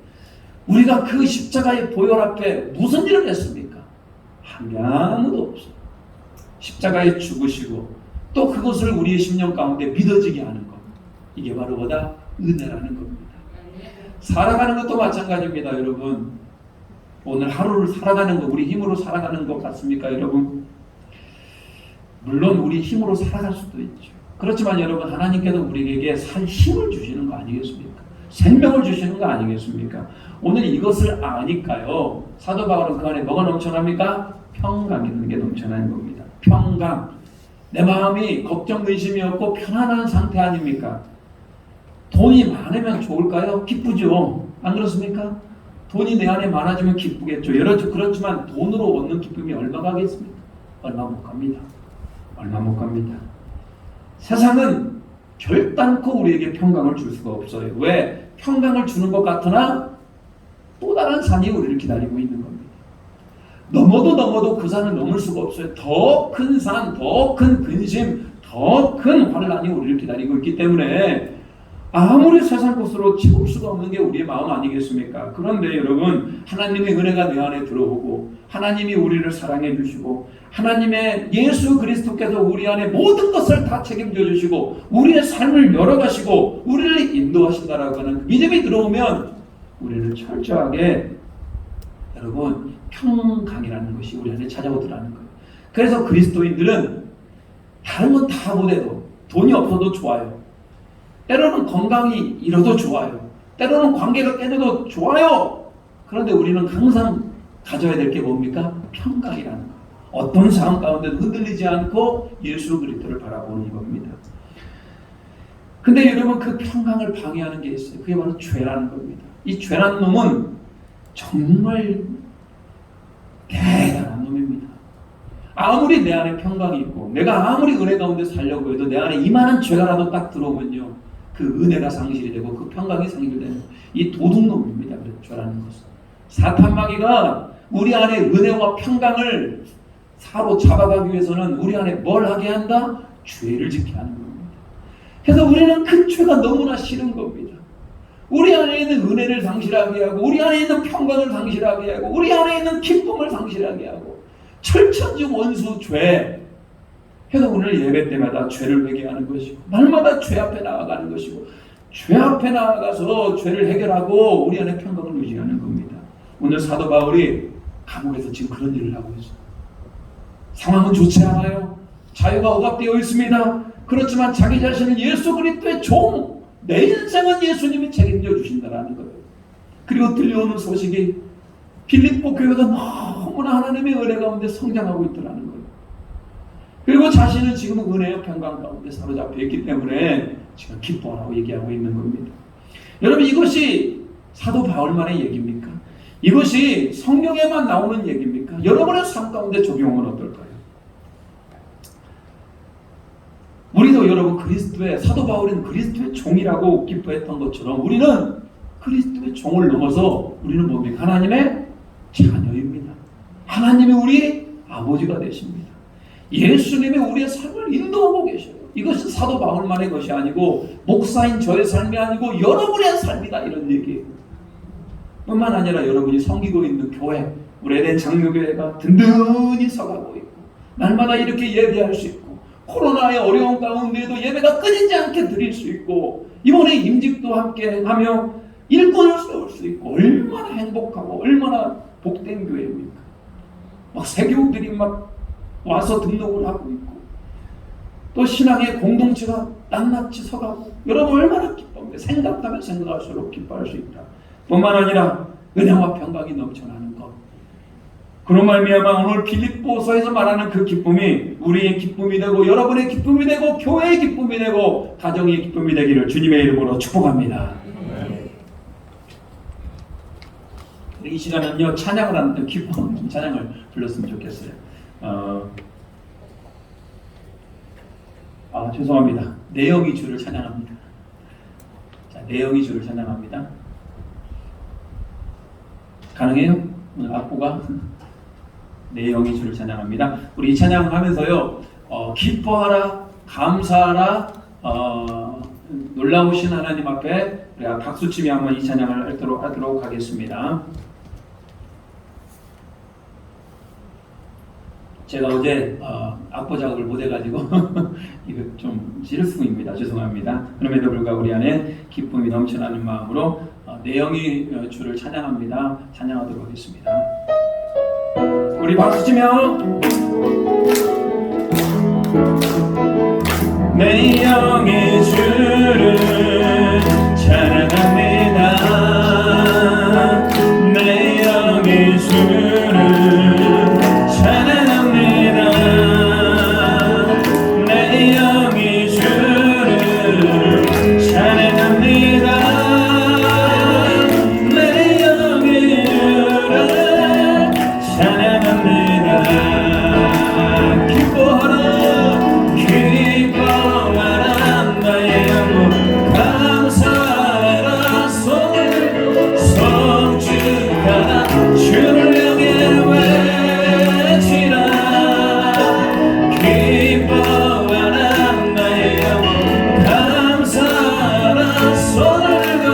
우리가 그 십자가의 보혈 앞에 무슨 일을 했습니까? 한 게 아무도 없어요. 십자가에 죽으시고 또 그것을 우리의 심령 가운데 믿어지게 하는 것. 이게 바로 뭐다? 은혜라는 겁니다. 살아가는 것도 마찬가지입니다. 여러분, 오늘 하루를 살아가는 것, 우리 힘으로 살아가는 것 같습니까? 여러분, 물론 우리 힘으로 살아갈 수도 있죠. 그렇지만 여러분, 하나님께서 우리에게 살 힘을 주시는 거 아니겠습니까? 생명을 주시는 거 아니겠습니까? 오늘 이것을 아니까요, 사도 바울은 그 안에 뭐가 넘쳐납니까? 평강이라는 게 넘쳐나는 겁니다. 평강. 내 마음이 걱정 근심이 없고 편안한 상태 아닙니까? 돈이 많으면 좋을까요? 기쁘죠. 안 그렇습니까? 돈이 내 안에 많아지면 기쁘겠죠. 그렇지만 돈으로 얻는 기쁨이 얼마 가겠습니까? 얼마 못 갑니다. 얼마 못 갑니다. 세상은 결단코 우리에게 평강을 줄 수가 없어요. 왜? 평강을 주는 것 같으나 또 다른 산이 우리를 기다리고 있는 겁니다. 넘어도 그 산을 넘을 수가 없어요. 더 큰 산, 더 큰 근심, 더 큰 환란이 우리를 기다리고 있기 때문에 아무리 세상 것으로 채울 수가 없는 게 우리의 마음 아니겠습니까? 그런데 여러분, 하나님의 은혜가 내 안에 들어오고 하나님이 우리를 사랑해 주시고 하나님의 예수 그리스도께서 우리 안에 모든 것을 다 책임져 주시고 우리의 삶을 열어가시고 우리를 인도하신다라고 하는 믿음이 들어오면 우리를 철저하게 여러분 평강이라는 것이 우리 안에 찾아오더라는 거예요. 그래서 그리스도인들은 다른 건 다 못해도 돈이 없어도 좋아요. 때로는 건강이 잃어도 좋아요. 때로는 관계가 깨져도 좋아요. 그런데 우리는 항상 가져야 될 게 뭡니까? 평강이라는 거. 어떤 상황 가운데도 흔들리지 않고 예수 그리스도를 바라보는 겁니다. 근데 여러분, 그 평강을 방해하는 게 있어요. 그게 바로 죄라는 겁니다. 이 죄라는 놈은 정말 대단한 놈입니다. 아무리 내 안에 평강이 있고 내가 아무리 은혜 가운데 살려고 해도 내 안에 이만한 죄가라도 딱 들어오면요, 그 은혜가 상실이 되고 그 평강이 상실되는 이 도둑놈입니다. 죄라는 것은 사탄마귀가 우리 안에 은혜와 평강을 사로잡아가기 위해서는 우리 안에 뭘 하게 한다? 죄를 짓게 하는 겁니다. 그래서 우리는 그 죄가 너무나 싫은 겁니다. 우리 안에 있는 은혜를 상실하게 하고 우리 안에 있는 평강을 상실하게 하고 우리 안에 있는 기쁨을 상실하게 하고 철천지 원수 죄. 그래서 오늘 예배 때마다 죄를 회개하는 것이고 날마다 죄 앞에 나아가는 것이고 죄 앞에 나아가서 죄를 해결하고 우리 안에 평강을 유지하는 겁니다. 오늘 사도 바울이 감옥에서 지금 그런 일을 하고 있어요. 상황은 좋지 않아요. 자유가 억압되어 있습니다. 그렇지만 자기 자신은 예수 그리스도의 종, 내 인생은 예수님이 책임져 주신다라는 거예요. 그리고 들려오는 소식이 빌립보 교회가 너무나 하나님의 은혜 가운데 성장하고 있더라는 거예요. 그리고 자신은 지금 은혜의 평강 가운데 사로잡혀 있기 때문에 지금 기뻐하라고 얘기하고 있는 겁니다. 여러분, 이것이 사도 바울만의 얘기입니까? 이것이 성경에만 나오는 얘기입니까? 여러분의 삶 가운데 적용은 어떨까요? 우리도 여러분 그리스도의, 사도 바울은 그리스도의 종이라고 기뻐했던 것처럼 우리는 그리스도의 종을 넘어서 우리는 뭡니까? 하나님의 자녀입니다. 하나님이 우리 아버지가 되십니다. 예수님이 우리의 삶을 인도하고 계셔요. 이것이 사도 바울만의 것이 아니고 목사인 저의 삶이 아니고 여러분의 삶이다, 이런 얘기예요. 뿐만 아니라 여러분이 섬기고 있는 교회, 우리 에덴 장로교회가 든든히 서가고 있고 날마다 이렇게 예배할 수 있고 코로나의 어려운 가운데에도 예배가 끊이지 않게 드릴 수 있고 이번에 임직도 함께 하며 일꾼을 세울 수 있고 얼마나 행복하고 얼마나 복된 교회입니까? 막 세교들이 막 와서 등록을 하고 있고 또 신앙의 공동체가 낱낱이 서가고 여러분 얼마나 기쁩니다. 생각하면 생각할수록 기뻐할 수 있다. 뿐만 아니라 은혜와 평강이 넘쳐나는 것. 그런 말미암아 오늘 빌립보서에서 말하는 그 기쁨이 우리의 기쁨이 되고 여러분의 기쁨이 되고 교회의 기쁨이 되고 가정의 기쁨이 되기를 주님의 이름으로 축복합니다. 이 시간은요, 찬양을 하는 기쁨 찬양을 불렀으면 좋겠어요. 죄송합니다. 내영이 주를 찬양합니다. 자, 내영이 주를 찬양합니다. 가능해요? 오늘 악보가 내 영이 주를 찬양합니다. 우리 이 찬양하면서요, 기뻐하라, 감사하라, 놀라우신 하나님 앞에 우리가 박수치며 한번 이 찬양을 하도록 하겠습니다. 제가 어제 악보 작업을 못해가지고 이거 좀 실수입니다. 죄송합니다. 그럼에도 불구하고 우리 안에 기쁨이 넘쳐나는 마음으로 내 영이 주를 찬양합니다. 찬양하도록 하겠습니다. 우리 박수치며 내 영의 주를 찬양합니다. 내 영의 주를 찬양합니다. 내 영의 주를 찬양합니다. 내 영의 주를 찬양합니다. 기뻐하라 기뻐하라 나의 영혼 감사하라 손을 성축하라 주를 향해 외치라 기뻐하라 나의 영혼 감사하라 손을 들고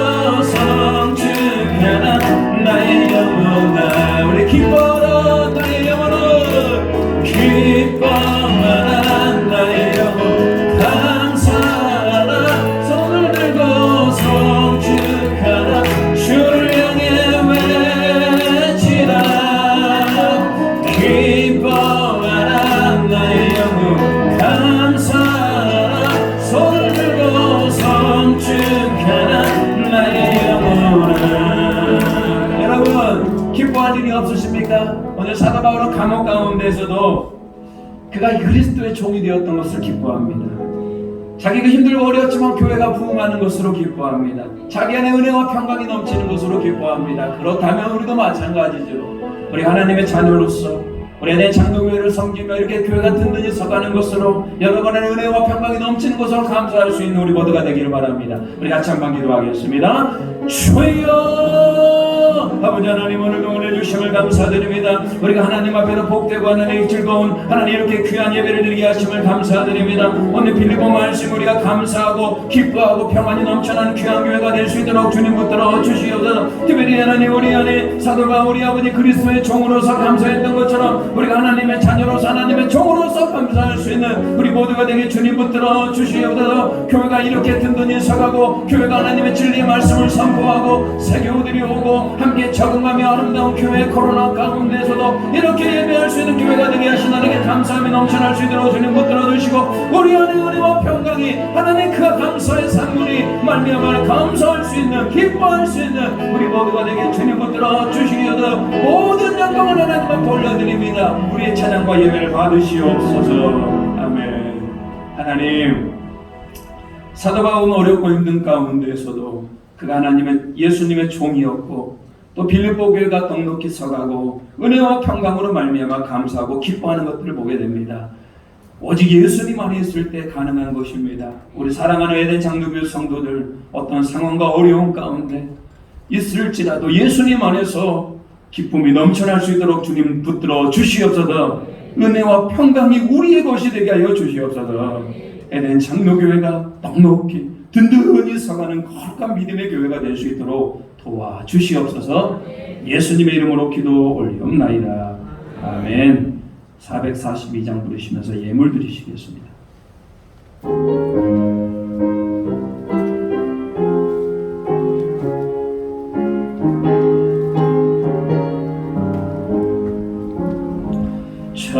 성축하라 나의 영혼아 우리 기뻐하라 나의 영혼아 기뻐하라 나의 영혼 감사하라 손을 들고 성축하라 주를 향해 외치라 기뻐하라 나의 영혼 감사하라 손을 들고 성축하라 나의 영혼아 여러분 기뻐할 일이 없으십니까? 오늘 사도 바울은 감옥 가운데에서도 그가 그리스도의 종이 되었던 것을 기뻐합니다. 자기가 힘들고 어려웠지만 교회가 부흥하는 것으로 기뻐합니다. 자기 안에 은혜와 평강이 넘치는 것으로 기뻐합니다. 그렇다면 우리도 마찬가지죠. 우리 하나님의 자녀로서 우리 안에 장로교회를 섬기며 이렇게 교회가 든든히 서가는 것으로 여러분의 은혜와 평강이 넘치는 것으로 감사할 수 있는 우리 모두가 되기를 바랍니다. 우리 같이 한번 기도하겠습니다. 주여 아버지 하나님 오늘도 은혜 주심을 감사드립니다. 우리가 하나님 앞에서 복되고 하나님 즐거운 하나님 이렇게 귀한 예배를 드리게 하심을 감사드립니다. 오늘 빌리보 말씀 우리가 감사하고 기뻐하고 평안이 넘쳐나는 귀한 교회가 될 수 있도록 주님 붙들어 주시옵소서. 특별히 하나님 우리 안에 사도가 우리 아버지 그리스도의 종으로서 감사했던 것처럼 우리가 하나님의 자녀로서 하나님의 종으로서 감사할 수 있는 우리 모두가 되게 주님 붙들어 주시옵소서. 교회가 이렇게 든든히 서가고 교회가 하나님의 진리의 말씀을 선포하고 세교우들이 오고 함께 적응하며 아름다운 교회 코로나 가운데서도 이렇게 예배할 수 있는 교회가 되게 하신 하나님께 감사함이 넘쳐날 수 있도록 주님 붙들어 주시고 우리 안에 은혜와 평강이 하나님 그 감사의 산물이 말미암아 감사할 수 있는 기뻐할 수 있는 우리 모두가 되게 주님 붙들어 주시옵소서. 모든 영광을 하나님께 돌려드립니다. 우리의 찬양과 예배를 받으시옵소서. 아멘. 하나님 사도 바울은 어렵고 힘든 가운데에서도 그가 하나님의 예수님의 종이었고 또 빌립보 교회가 넉넉히 서가고 은혜와 평강으로 말미암아 감사하고 기뻐하는 것들을 보게 됩니다. 오직 예수님 안에 있을 때 가능한 것입니다. 우리 사랑하는 에덴 장로교회 성도들 어떤 상황과 어려움 가운데 있을지라도 예수님 안에서 기쁨이 넘쳐날 수 있도록 주님 붙들어 주시옵소서. 은혜와 평강이 우리의 것이 되게 하여 주시옵소서. 에덴 장로교회가 넉넉히 든든히 서가는 거룩한 믿음의 교회가 될 수 있도록 도와주시옵소서. 예수님의 이름으로 기도 올리옵나이다. 아멘. 442장 부르시면서 예물 드리시겠습니다.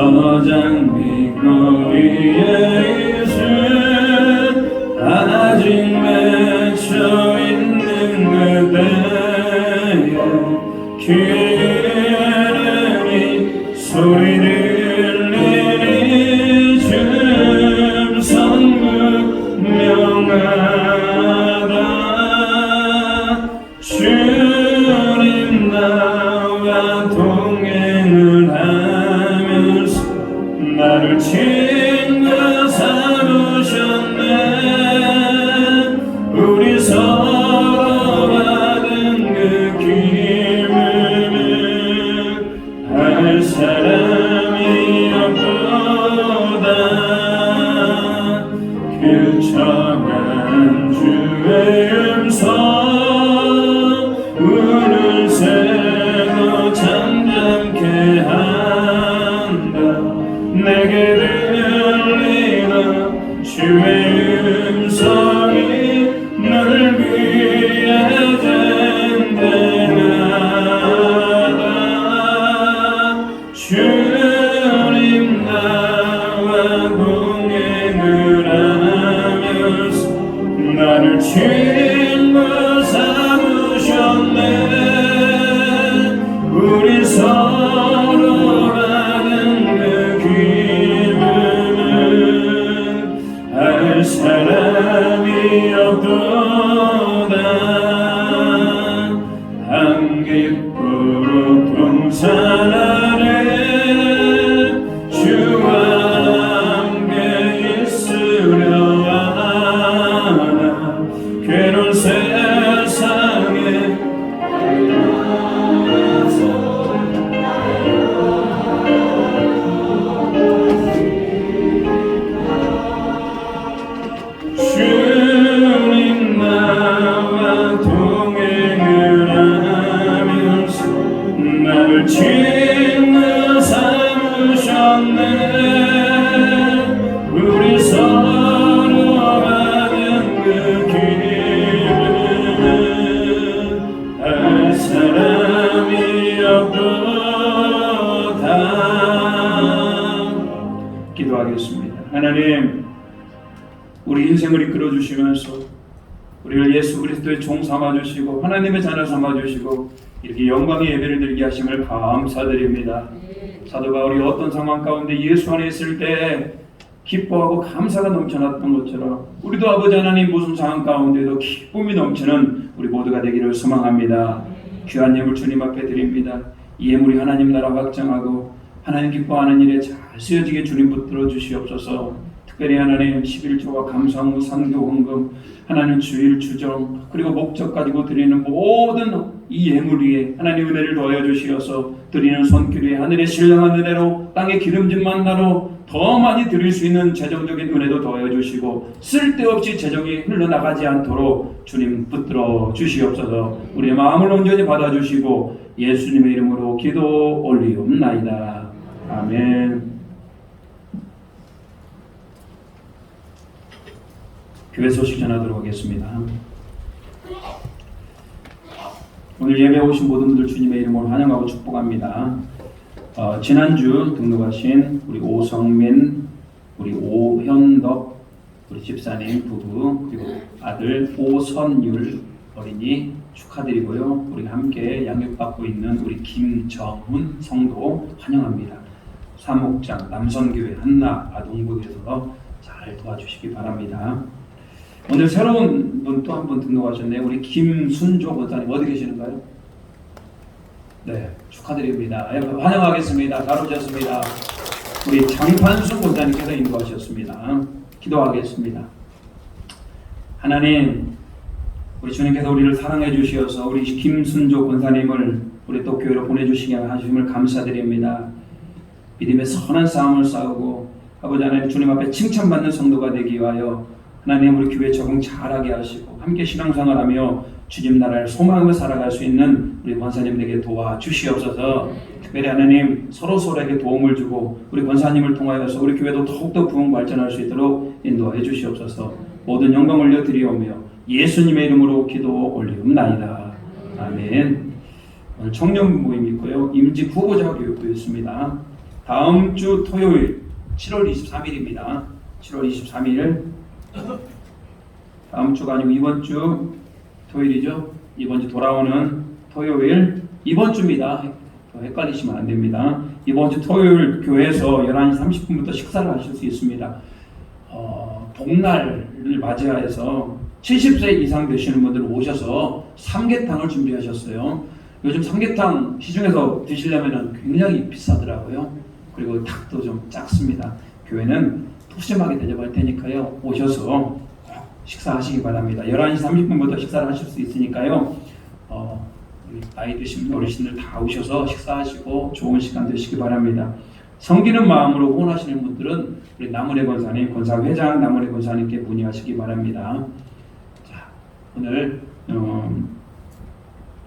저장비 거리에 있은 아직 맺혀 있는 그대의 귀에는 소리 들리니 주 성부 명하다. 주님 나와 동행을 하면서 나를 친구 삼으셨네. 우리 서로 받은 그 기쁨을 사람이 없도다. 그 청한 주의 음성 운을 새고 잠잠케 한다. 내게 들리는 주의 음성이 너를 위해 든든하다. 주님 나와 동행을 하면서 나를 친구 삼으셨네. 우리 서로 가는 그 기분은 알 사람이 없도다. 한깃부로 동산 아래 주와 함께 있으려 하나. 괴로운 세상에 주님 나와 동행을 하면서 나를 친구 삼으셨네. 우리 서로 가는 그 길은 알 사람이 없도다. 기도하겠습니다. 하나님, 우리 인생을 이끌어 주시면서 우리를 예수 그리스도의 종 삼아 주시고 하나님의 자녀 삼아 주시고 이렇게 영광의 예배를 드리게 하심을 감사드립니다. 사도 바울이 어떤 상황 가운데 예수 안에 있을 때 기뻐하고 감사가 넘쳐났던 것처럼 우리도 아버지 하나님 무슨 상황 가운데도 기쁨이 넘치는 우리 모두가 되기를 소망합니다. 귀한 예물 주님 앞에 드립니다. 이 예물이 하나님 나라 확장하고 하나님 기뻐하는 일에 잘 쓰여지게 주님 붙들어 주시옵소서. 특별히 하나님 11조와 감사함, 상교, 헌금, 하나님 주일, 주정 그리고 목적 가지고 드리는 모든 이 예물 위에 하나님 은혜를 더하여 주시어서 드리는 손길 위에 하늘의 신령한 은혜로 땅의 기름진 만나로 더 많이 드릴 수 있는 재정적인 은혜도 더하여 주시고 쓸데없이 재정이 흘러나가지 않도록 주님 붙들어 주시옵소서. 우리의 마음을 온전히 받아주시고 예수님의 이름으로 기도 올리옵나이다. 아멘. 교회 소식 전하도록 하겠습니다. 오늘 예배 오신 모든 분들 주님의 이름으로 환영하고 축복합니다. 지난주 등록하신 우리 오성민, 우리 오현덕, 우리 집사님 부부 그리고 아들 오선율 어린이 축하드리고요. 우리 함께 양육받고 있는 우리 김정훈 성도 환영합니다. 사목장 남선교회 한나 아동부에서 잘 도와주시기 바랍니다. 오늘 새로운 분 또 한 분 등록하셨네요. 우리 김순조 권사님 어디 계시는가요? 네, 축하드립니다. 환영하겠습니다. 잘 오셨습니다. 우리 장판수 권사님께서 인도하셨습니다. 기도하겠습니다. 하나님, 우리 주님께서 우리를 사랑해 주시어서 우리 김순조 권사님을 우리 또 교회로 보내주시게 하심을 감사드립니다. 믿음의 선한 싸움을 싸우고 아버지 하나님 주님 앞에 칭찬받는 성도가 되기 위하여 하나님 우리 교회 적응 잘하게 하시고 함께 신앙생활하며 주님 나라를 소망하며 살아갈 수 있는 우리 권사님에게 도와주시옵소서. 특별히 하나님 서로서로에게 도움을 주고 우리 권사님을 통하여서 우리 교회도 더욱더 부흥 발전할 수 있도록 인도해 주시옵소서. 모든 영광 올려드리오며 예수님의 이름으로 기도 올리옵나이다. 아멘. 오늘 청년 모임 있고요. 임직 후보자 교육도 있습니다. 다음 주 토요일 7월 23일입니다. 7월 23일 다음 주가 아니고 이번 주 토요일이죠. 이번 주 돌아오는 토요일 이번 주입니다. 더 헷갈리시면 안 됩니다. 이번 주 토요일 교회에서 11시 30분부터 식사를 하실 수 있습니다. 복날을 맞이하여서 70세 이상 되시는 분들 오셔서 삼계탕을 준비하셨어요. 요즘 삼계탕 시중에서 드시려면 굉장히 비싸더라고요. 그리고 닭도 좀 작습니다. 교회는 푸짐하게 대접할 테니까요. 오셔서 식사하시기 바랍니다. 11시 30분부터 식사를 하실 수 있으니까요. 나이 드신 어르신들 다 오셔서 식사하시고 좋은 시간 되시기 바랍니다. 섬기는 마음으로 후원하시는 분들은 우리 남은혜 권사님, 권사회장 남은혜 권사님께 문의하시기 바랍니다. 자, 오늘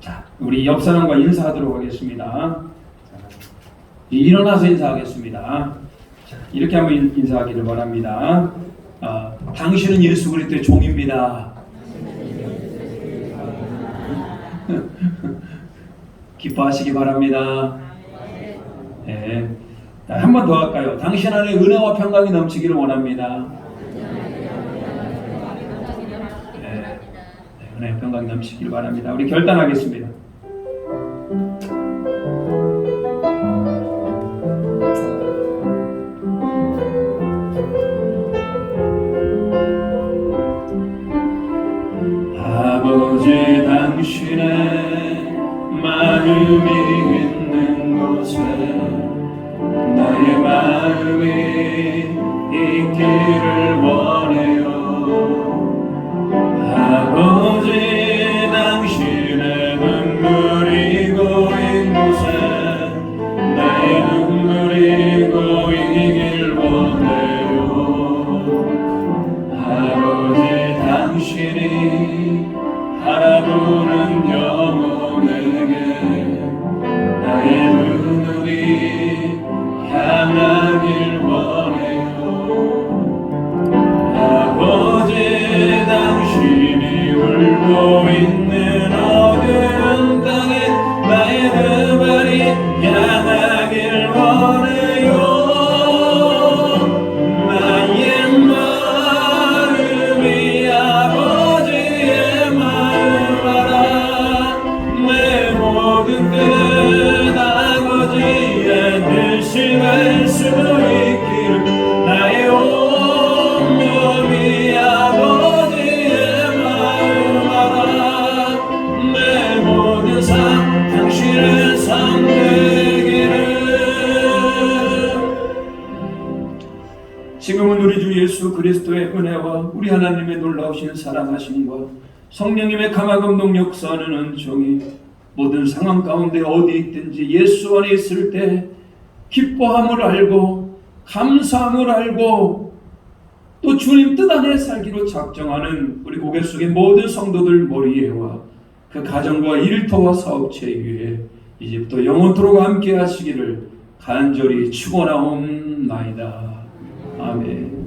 자, 우리 옆 사람과 인사하도록 하겠습니다. 자, 일어나서 인사하겠습니다. 자, 이렇게 한번 인사하기를 바랍니다. 당신은 예수 그리스도의 종입니다. 기뻐하시기 바랍니다. 네. 한 번 더 할까요? 당신 안에 은혜와 평강이 넘치기를 원합니다. 네. 은혜와 평강이 넘치기를 바랍니다. 우리 결단하겠습니다. 아버지 당신의 마음이 있는 곳에 나의 마음이 있기를 원해요. 아버지 당신의 눈물이 고인 곳에 나의 눈물이 고이길 원해요. 아버지 당신이 바라보는 영혼에게 나의 눈물이 향하길 원해요. 아버지 당신이 울고 있는 어두운 땅에 나의 눈물이 향하길 원해요. 나의 마음이 아버지의 마음 알아. 내 모든 뜻 아버지의 뜻이 갈 수 있기를 나의 온 몸이 아버지의 마음 알아. 내 모든 삶 당신의 삶 되기를. 지금은 우리 주 예수 그리스도의 은혜와 우리 하나님의 놀라우신 사랑하심과 성령님의 감화감동 역사하는 은총이 모든 상황 가운데 어디 있든지 예수 안에 있을 때 기뻐함을 알고 감사함을 알고 또 주님 뜻 안에 살기로 작정하는 우리 고개 속의 모든 성도들 머리에와 그 가정과 일터와 사업체 위에 이제부터 영원토록 함께 하시기를 간절히 축원하옵나이다. 아멘.